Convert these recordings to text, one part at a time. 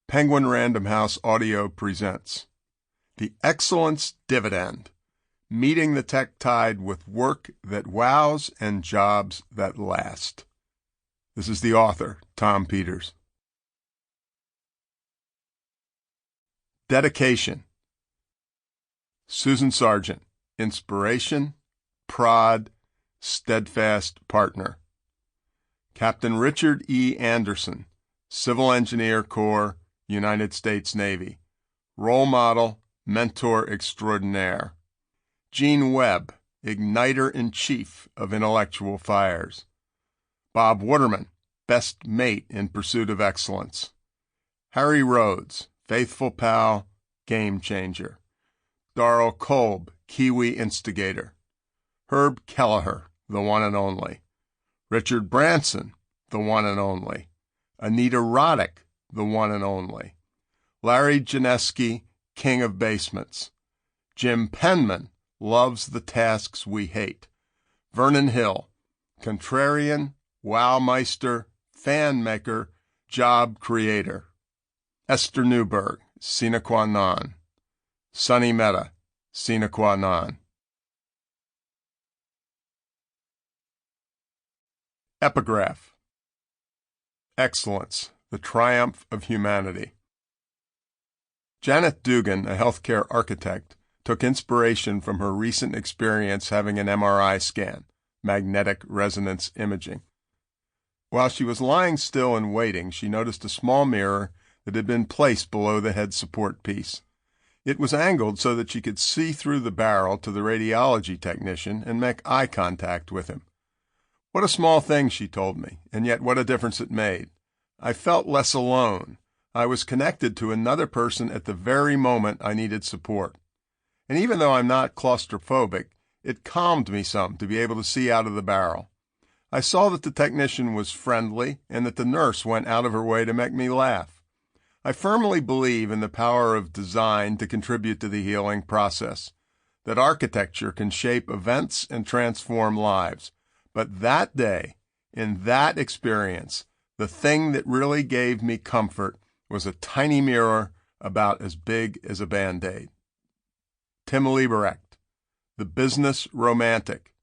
Penguin Random House Audio presents The Excellence Dividend, Meeting the Tech Tide with Work That Wows and Jobs That Last. This is the author, Tom Peters. Dedication. Susan Sargent, Inspiration, Prod, Steadfast Partner. Captain Richard E. Anderson, Civil Engineer Corps, United States Navy. Role Model, Mentor Extraordinaire. Gene Webb, Igniter-in-Chief of Intellectual Fires. Bob Waterman, Best Mate in Pursuit of Excellence. Harry Rhodes, Faithful Pal, Game Changer. Darrell Kolb, Kiwi Instigator. Herb Kelleher, the one and only. Richard Branson, the one and only. Anita Roddick, the one and only. Larry Janeski, King of Basements. Jim Penman, Loves the Tasks We Hate. Vernon Hill, Contrarian, Wowmeister, Fan Maker, Job Creator. Esther Newberg, Sine Qua Non. Sonny Mehta, Sine Qua Non. Epigraph. Excellence, the Triumph of Humanity. Janet Dugan, a healthcare architect, took inspiration from her recent experience having an MRI scan, magnetic resonance imaging. While she was lying still and waiting, she noticed a small mirror that had been placed below the head support piece. It was angled so that she could see through the barrel to the radiology technician and make eye contact with him. What a small thing, she told me, and yet what a difference it made. I felt less alone. I was connected to another person at the very moment I needed support. And even though I'm not claustrophobic, it calmed me some to be able to see out of the barrel. I saw that the technician was friendly and that the nurse went out of her way to make me laugh. I firmly believe in the power of design to contribute to the healing process, that architecture can shape events and transform lives. But that day, in that experience, the thing that really gave me comfort was a tiny mirror about as big as a Band-Aid. Tim Liebrecht, The Business Romantic.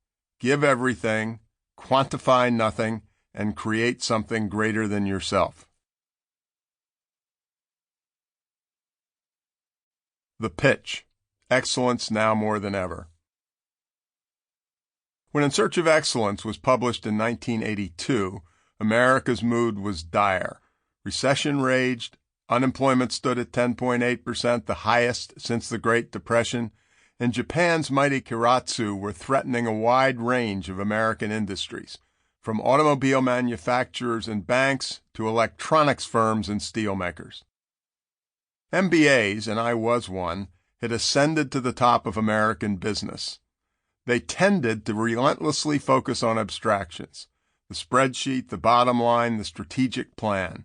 Give everything, quantify nothing, and create something greater than yourself. The Pitch. Excellence Now More Than Ever. When In Search of Excellence was published in 1982, America's mood was dire. Recession raged, unemployment stood at 10.8%, the highest since the Great Depression, and Japan's mighty keiretsu were threatening a wide range of American industries, from automobile manufacturers and banks to electronics firms and steelmakers. MBAs, and I was one, had ascended to the top of American business. They tended to relentlessly focus on abstractions, the spreadsheet, the bottom line, the strategic plan.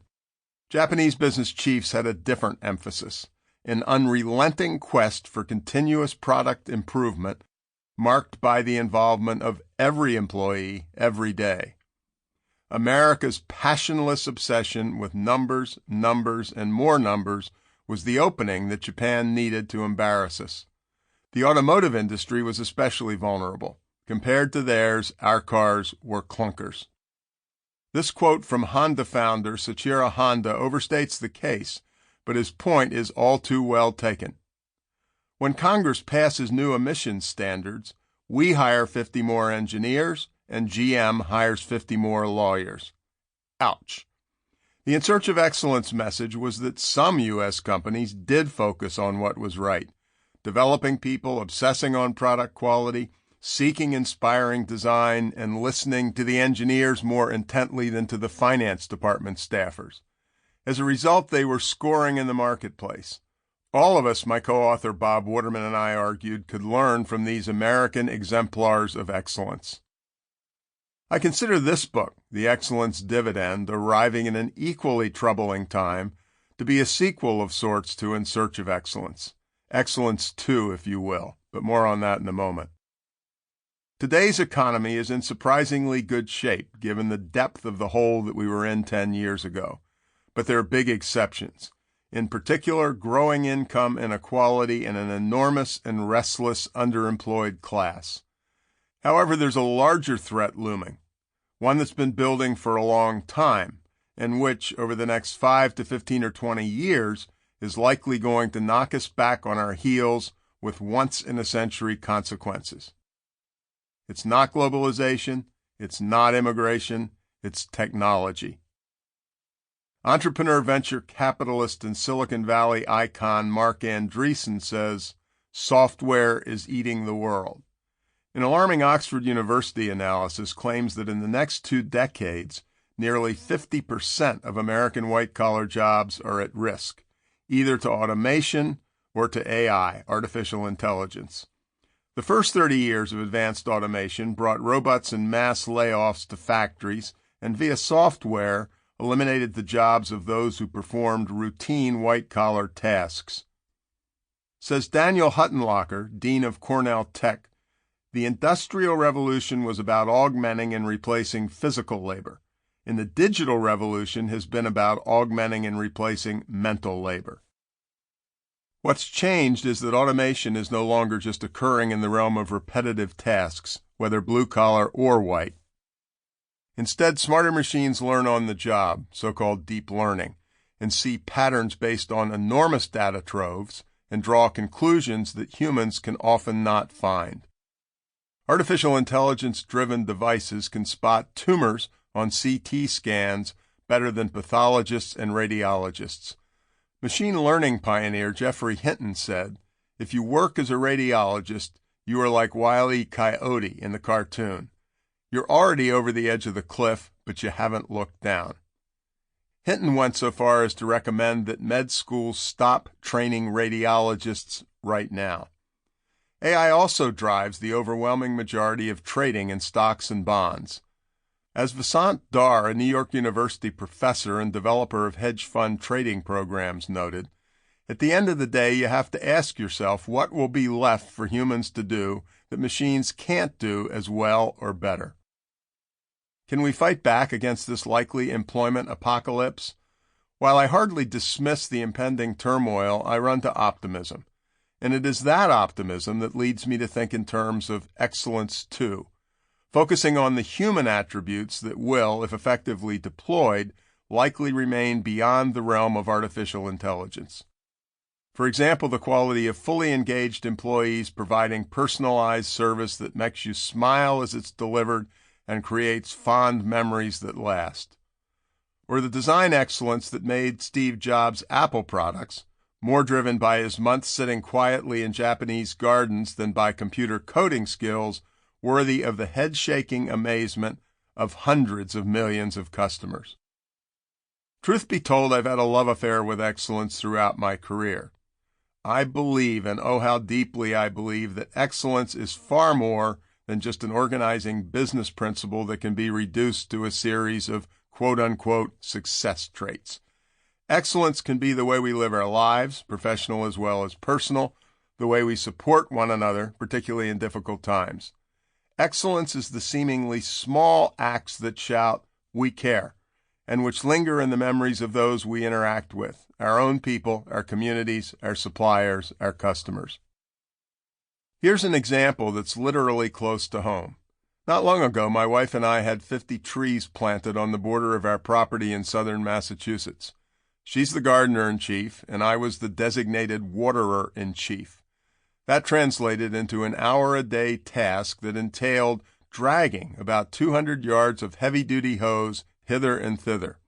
Japanese business chiefs had a different emphasis, an unrelenting quest for continuous product improvement marked by the involvement of every employee every day. America's passionless obsession with numbers, and more numbers was the opening that Japan needed to embarrass us. The automotive industry was especially vulnerable. Compared to theirs, our cars were clunkers. This quote from Honda founder Soichiro Honda overstates the case, but his point is all too well taken. When Congress passes new emissions standards, we hire 50 more engineers, and GM hires 50 more lawyers. Ouch. The In Search of Excellence message was that some U.S. companies did focus on what was right, developing people, obsessing on product quality, seeking inspiring design, and listening to the engineers more intently than to the finance department staffers. As a result, they were scoring in the marketplace. All of us, my co-author Bob Waterman and I argued, could learn from these American exemplars of excellence. I consider this book, The Excellence Dividend, arriving in an equally troubling time, to be a sequel of sorts to In Search of Excellence. Excellence 2, if you will, but more on that in a moment. Today's economy is in surprisingly good shape, given the depth of the hole that we were in 10 years ago. But there are big exceptions. in particular growing income inequality and an enormous and restless underemployed class. However, there's a larger threat looming, one that's been building for a long time, and which, over the next 5 to 15 or 20 years, is likely going to knock us back on our heels with once-in-a-century consequences. It's not globalization, it's not immigration, it's technology. Entrepreneur, venture capitalist, and Silicon Valley icon Mark Andreessen says, "Software is eating the world." An alarming Oxford University analysis claims that in the next 2 decades, nearly 50% of American white-collar jobs are at risk, either to automation or to AI, artificial intelligence. The first 30 years of advanced automation brought robots and mass layoffs to factories, and via software eliminated the jobs of those who performed routine white-collar tasks. Says Daniel Huttenlocher, Dean of Cornell Tech, the Industrial Revolution was about augmenting and replacing physical labor, and the digital revolution has been about augmenting and replacing mental labor. What's changed is that automation is no longer just occurring in the realm of repetitive tasks, whether blue-collar or white. Instead, smarter machines learn on the job, so-called deep learning, and see patterns based on enormous data troves and draw conclusions that humans can often not find. Artificial intelligence-driven devices can spot tumors on CT scans better than pathologists and radiologists. Machine learning pioneer Geoffrey Hinton said, "If you work as a radiologist, you are like Wile E. Coyote in the cartoon. You're already over the edge of the cliff, but you haven't looked down." Hinton went so far as to recommend that med schools stop training radiologists right now. AI also drives the overwhelming majority of trading in stocks and bonds. As Vasant Dar, a New York University professor and developer of hedge fund trading programs, noted, at the end of the day, you have to ask yourself what will be left for humans to do that machines can't do as well or better. Can we fight back against this likely employment apocalypse? While I hardly dismiss the impending turmoil, I run to optimism. And it is that optimism that leads me to think in terms of excellence too, focusing on the human attributes that will, if effectively deployed, likely remain beyond the realm of artificial intelligence. For example, the quality of fully engaged employees providing personalized service that makes you smile as it's delivered and creates fond memories that last. Or the design excellence that made Steve Jobs' Apple products, more driven by his months sitting quietly in Japanese gardens than by computer coding skills, worthy of the head-shaking amazement of hundreds of millions of customers. Truth be told, I've had a love affair with excellence throughout my career. I believe, and oh how deeply I believe, that excellence is far more than just an organizing business principle that can be reduced to a series of quote-unquote success traits. Excellence can be the way we live our lives, professional as well as personal, the way we support one another, particularly in difficult times. Excellence is the seemingly small acts that shout, "We care," and which linger in the memories of those we interact with, our own people, our communities, our suppliers, our customers. Here's an example that's literally close to home. Not long ago, my wife and I had 50 trees planted on the border of our property in southern Massachusetts. She's the gardener-in-chief, and I was the designated waterer-in-chief. That translated into an hour-a-day task that entailed dragging about 200 yards of heavy-duty hose hither and thither.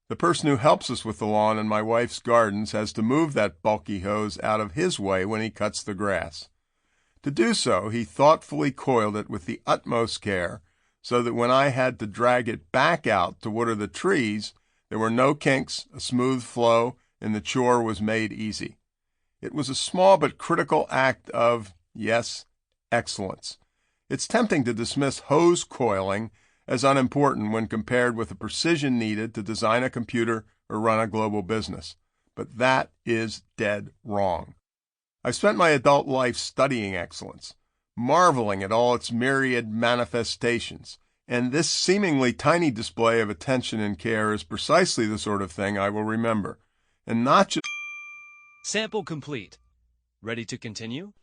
The person who helps us with the lawn in my wife's gardens has to move that bulky hose out of his way when he cuts the grass. To do so, he thoughtfully coiled it with the utmost care, so that when I had to drag it back out to water the trees, there were no kinks, a smooth flow, and the chore was made easy. It was a small but critical act of, yes, excellence. It's tempting to dismiss hose coiling as unimportant when compared with the precision needed to design a computer or run a global business. But that is dead wrong. I've spent my adult life studying excellence, marveling at all its myriad manifestations, and this seemingly tiny display of attention and care is precisely the sort of thing I will remember, and not just Sample complete. Ready to continue?